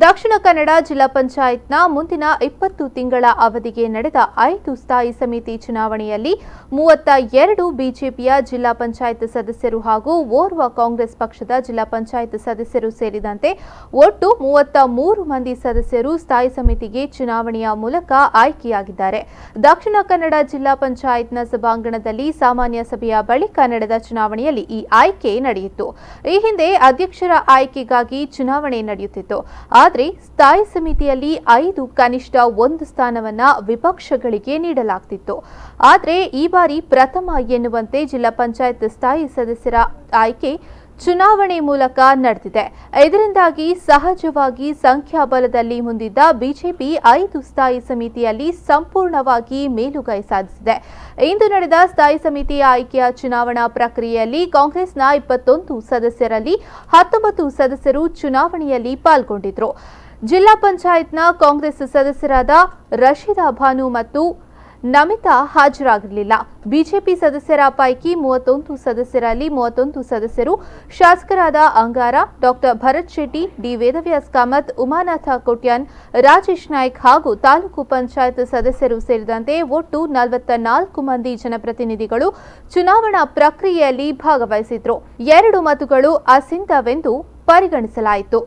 ದಕ್ಷಿಣ ಕನ್ನಡ ಜಿಲ್ಲಾ ಪಂಚಾಯತ್ನ ಮುಂದಿನ 20 ತಿಂಗಳ ಅವಧಿಗೆ ನಡೆದ 5 ಸ್ಥಾಯಿ ಸಮಿತಿ ಚುನಾವಣೆಯಲ್ಲಿ 32 ಬಿಜೆಪಿಯ ಜಿಲ್ಲಾ ಪಂಚಾಯತ್ ಸದಸ್ಯರು ಹಾಗೂ ಓರ್ವ ಕಾಂಗ್ರೆಸ್ ಪಕ್ಷದ ಜಿಲ್ಲಾ ಪಂಚಾಯತ್ ಸದಸ್ಯರು ಸೇರಿದಂತೆ ಒಟ್ಟು 33 ಮಂದಿ ಸದಸ್ಯರು ಸ್ಥಾಯಿ ಸಮಿತಿಗೆ ಚುನಾವಣೆಯ ಮೂಲಕ ಆಯ್ಕೆಯಾಗಿದ್ದಾರೆ. ದಕ್ಷಿಣ ಕನ್ನಡ ಜಿಲ್ಲಾ ಪಂಚಾಯತ್ನ ಸಭಾಂಗಣದಲ್ಲಿ ಸಾಮಾನ್ಯ ಸಭೆಯ ಬಳಿಕ ನಡೆದ ಚುನಾವಣೆಯಲ್ಲಿ ಈ ಆಯ್ಕೆ ನಡೆಯಿತು. ಈ ಹಿಂದೆ ಅಧ್ಯಕ್ಷರ ಆಯ್ಕೆಗಾಗಿ ಚುನಾವಣೆ ನಡೆಯುತ್ತಿತ್ತು. ಆದರೆ ಸ್ಥಾಯಿ ಸಮಿತಿಯಲ್ಲಿ 5 ಕನಿಷ್ಠ 1 ಸ್ಥಾನವನ್ನ ವಿಪಕ್ಷಗಳಿಗೆ ನೀಡಲಾಗುತ್ತಿತ್ತು. ಆದರೆ ಈ ಬಾರಿ ಪ್ರಥಮ ಎನ್ನುವಂತೆ ಜಿಲ್ಲಾ ಪಂಚಾಯತ್ ಸ್ಥಾಯಿ ಸದಸ್ಯರ ಆಯ್ಕೆ ಚುನಾವಣೆ ಮೂಲಕ ನಡೆದಿದೆ. ಇದರಿಂದಾಗಿ ಸಹಜವಾಗಿ ಸಂಖ್ಯಾಬಲದಲ್ಲಿ ಮುಂದಿದ್ದ ಬಿಜೆಪಿ 5 ಸ್ಥಾಯಿ ಸಮಿತಿಯಲ್ಲಿ ಸಂಪೂರ್ಣವಾಗಿ ಮೇಲುಗೈ ಸಾಧಿಸಿದೆ. ಇಂದು ನಡೆದ ಸ್ಥಾಯಿ ಸಮಿತಿ ಆಯ್ಕೆಯ ಚುನಾವಣಾ ಪ್ರಕ್ರಿಯೆಯಲ್ಲಿ ಕಾಂಗ್ರೆಸ್ನ 21 ಸದಸ್ಯರಲ್ಲಿ 19 ಸದಸ್ಯರು ಚುನಾವಣೆಯಲ್ಲಿ ಪಾಲ್ಗೊಂಡಿದ್ದರು. ಜಿಲ್ಲಾ ಪಂಚಾಯತ್ನ ಕಾಂಗ್ರೆಸ್ ಸದಸ್ಯರಾದ ರಶೀದಾ ಭಾನು ಮತ್ತು ನಮಿತಾ ಹಾಜರಾಗಿರಲಿಲ್ಲ. ಬಿಜೆಪಿ ಸದಸ್ಯರ ಪೈಕಿ 31 ಸದಸ್ಯರಲ್ಲಿ 31 ಸದಸ್ಯರು ಶಾಸಕರಾದ ಅಂಗಾರ, ಡಾಕ್ಟರ್ ಭರತ್ ಶೆಟ್ಟಿ, ಡಿ ವೇದವ್ಯಾಸ್ಕಾಮತ್, ಉಮಾನಾಥ ಕೊಟ್ಯಾನ್, ರಾಜೇಶ್ ನಾಯ್ಕ್ ಹಾಗೂ ತಾಲೂಕು ಪಂಚಾಯತ್ ಸದಸ್ಯರು ಸೇರಿದಂತೆ ಒಟ್ಟು 44 ಮಂದಿ ಜನಪ್ರತಿನಿಧಿಗಳು ಚುನಾವಣಾ ಪ್ರಕ್ರಿಯೆಯಲ್ಲಿ ಭಾಗವಹಿಸಿದ್ರು. 2 ಮತಗಳು ಅಸಿಂಧವೆಂದು ಪರಿಗಣಿಸಲಾಯಿತು.